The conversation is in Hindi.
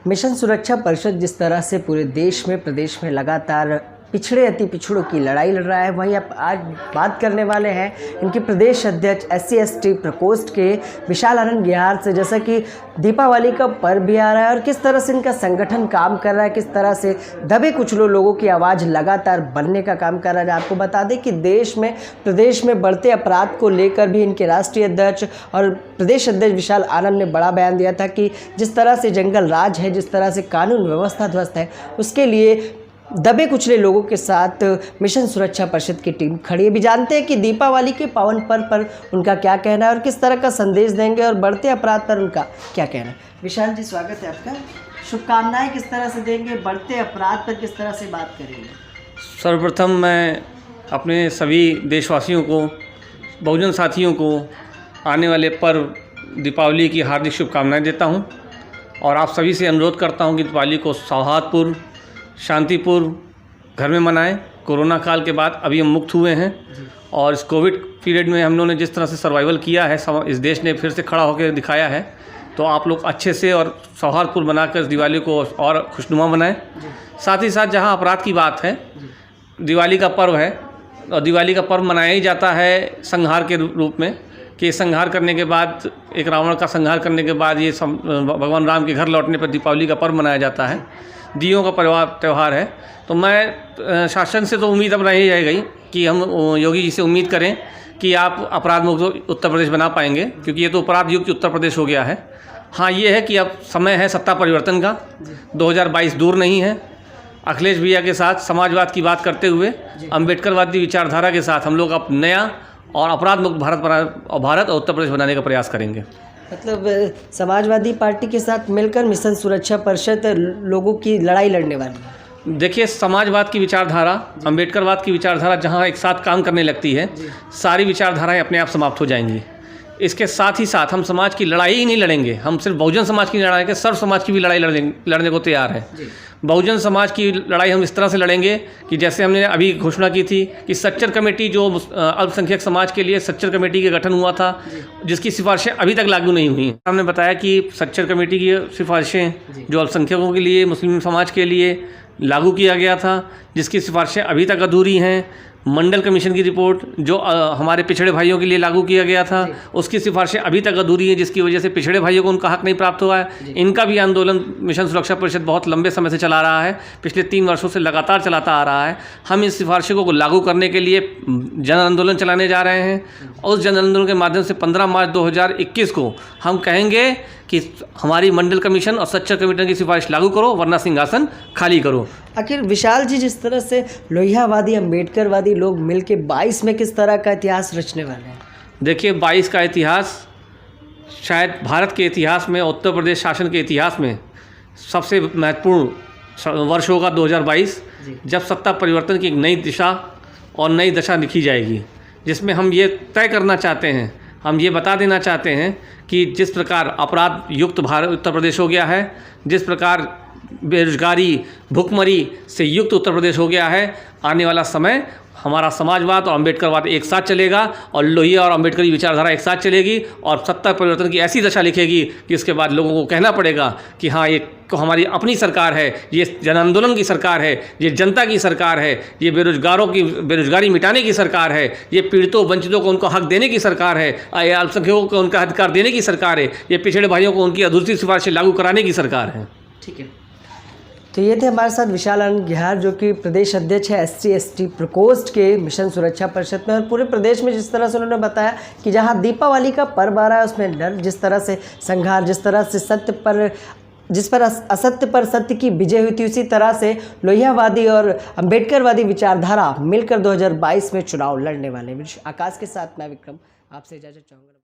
मिशन सुरक्षा परिषद जिस तरह से पूरे देश में प्रदेश में लगातार पिछड़े अति पिछड़ों की लड़ाई लड़ रहा है, वहीं अब आज बात करने वाले हैं इनके प्रदेश अध्यक्ष SC/ST प्रकोष्ठ के विशाल आनंद गिहार से। जैसा कि दीपावली का पर्व भी आ रहा है और किस तरह से इनका संगठन काम कर रहा है, किस तरह से दबे कुचले लोगों की आवाज़ लगातार बनने का काम कर रहा है। आपको बता दें कि प्रदेश में बढ़ते अपराध को लेकर भी इनके राष्ट्रीय अध्यक्ष और प्रदेश अध्यक्ष विशाल आनंद ने बड़ा बयान दिया था कि जिस तरह से जंगल राज है, जिस तरह से कानून व्यवस्था ध्वस्त है, उसके लिए दबे कुचले लोगों के साथ मिशन सुरक्षा परिषद की टीम खड़ी है। भी जानते हैं कि दीपावली के पावन पर्व पर उनका क्या कहना है और किस तरह का संदेश देंगे और बढ़ते अपराध पर उनका क्या कहना है। विशाल जी, स्वागत है आपका। शुभकामनाएं किस तरह से देंगे, बढ़ते अपराध पर किस तरह से बात करेंगे? सर्वप्रथम मैं अपने सभी देशवासियों को, बहुजन साथियों को आने वाले पर्व दीपावली की हार्दिक शुभकामनाएं देता हूं और आप सभी से अनुरोध करता हूं कि दीपावली को सौहार्दपूर्ण, शांतिपूर्ण घर में मनाएं। कोरोना काल के बाद अभी हम मुक्त हुए हैं और इस कोविड पीरियड में हम लोगों ने जिस तरह से सर्वाइवल किया है, इस देश ने फिर से खड़ा होकर दिखाया है। तो आप लोग अच्छे से और सौहार्दपूर्ण बनाकर इस दिवाली को और खुशनुमा बनाएं। साथ ही साथ जहां अपराध की बात है, दिवाली का पर्व है और दिवाली का पर्व मनाया ही जाता है संहार के रूप में, कि संहार करने के बाद, एक रावण का संहार करने के बाद ये भगवान राम के घर लौटने पर दीपावली का पर्व मनाया जाता है। दियों का त्यौहार है। तो मैं शासन से तो उम्मीद अब रही है गई कि हम योगी जी से उम्मीद करें कि आप अपराध मुक्त उत्तर प्रदेश बना पाएंगे, क्योंकि ये तो अपराध युक्त उत्तर प्रदेश हो गया है। हाँ, ये है कि अब समय है सत्ता परिवर्तन का। 2022 दूर नहीं है। अखिलेश भैया के साथ समाजवाद की बात करते हुए अम्बेडकरवादी विचारधारा के साथ हम लोग अब नया और अपराध मुक्त भारत और उत्तर प्रदेश बनाने का प्रयास करेंगे। मतलब समाजवादी पार्टी के साथ मिलकर मिशन सुरक्षा परिषद लोगों की लड़ाई लड़ने वाली है। देखिए, समाजवाद की विचारधारा, अम्बेडकरवाद की विचारधारा जहां एक साथ काम करने लगती है, सारी विचारधाराएं अपने आप समाप्त हो जाएंगी। इसके साथ ही साथ हम समाज की लड़ाई ही नहीं लड़ेंगे, हम सिर्फ बहुजन समाज की लड़ाई के, सर्व समाज की भी लड़ाई लड़ने को तैयार है। बहुजन समाज की लड़ाई हम इस तरह से लड़ेंगे कि जैसे हमने अभी घोषणा की थी कि सच्चर कमेटी, जो अल्पसंख्यक समाज के लिए सच्चर कमेटी का गठन हुआ था, जिसकी सिफारिशें अभी तक लागू नहीं हुई। हमने बताया कि सच्चर कमेटी की सिफारिशें जो अल्पसंख्यकों के लिए, मुस्लिम समाज के लिए लागू किया गया था, जिसकी सिफारिशें अभी तक अधूरी हैं। मंडल कमीशन की रिपोर्ट जो हमारे पिछड़े भाइयों के लिए लागू किया गया था, उसकी सिफारिशें अभी तक अधूरी हैं, जिसकी वजह से पिछड़े भाइयों को उनका हक नहीं प्राप्त हुआ है। इनका भी आंदोलन मिशन सुरक्षा परिषद बहुत लंबे समय से चला रहा है, पिछले 3 वर्षों से लगातार चलाता आ रहा है। हम इस सिफारिशों को लागू करने के लिए जन आंदोलन चलाने जा रहे हैं और उस जन आंदोलन के माध्यम से 15 मार्च 2021 को हम कहेंगे कि हमारी मंडल कमीशन और सच्चर कमेटी की सिफारिश लागू करो, वरना सिंहासन खाली करो। आखिर विशाल जी, जिस तरह से लोहियावादी, अम्बेडकरवादी लोग मिलके 22 में किस तरह का इतिहास रचने वाले हैं? देखिए, 22 का इतिहास शायद भारत के इतिहास में, उत्तर प्रदेश शासन के इतिहास में सबसे महत्वपूर्ण वर्ष होगा 2022, जब सत्ता परिवर्तन की एक नई दिशा और नई दशा लिखी जाएगी, जिसमें हम ये तय करना चाहते हैं, हम ये बता देना चाहते हैं कि जिस प्रकार अपराध युक्त भारत उत्तर प्रदेश हो गया है, जिस प्रकार बेरोजगारी, भुखमरी से युक्त उत्तर प्रदेश हो गया है, आने वाला समय हमारा समाजवाद और अम्बेडकरवाद एक साथ चलेगा और लोहिया और अम्बेडकरी विचारधारा एक साथ चलेगी और सत्ता परिवर्तन की ऐसी दशा लिखेगी कि इसके बाद लोगों को कहना पड़ेगा कि हाँ, ये हमारी अपनी सरकार है, ये जन आंदोलन की सरकार है, ये जनता की सरकार है, ये बेरोजगारों की बेरोजगारी मिटाने की सरकार है, ये पीड़ितों वंचितों को उनको हक देने की सरकार है, ये अल्पसंख्यकों को उनका अधिकार देने की सरकार है, ये पिछड़े भाइयों को उनकी अधूरी सिफारिशें लागू कराने की सरकार है। ठीक है, तो ये थे हमारे साथ विशाल आनंद गिहार, जो कि प्रदेश अध्यक्ष है SC/ST प्रकोष्ठ के मिशन सुरक्षा परिषद में। और पूरे प्रदेश में जिस तरह से उन्होंने बताया कि जहां दीपावली का पर्व आ रहा है, उसमें डर, जिस तरह से संघार, जिस तरह से जिस पर असत्य पर सत्य की विजय हुई थी, उसी तरह से लोहियावादी और अम्बेडकरवादी विचारधारा मिलकर 2022 में चुनाव लड़ने वाले। आकाश के साथ मैं विक्रम आपसे इजाज़त चाहूँगा।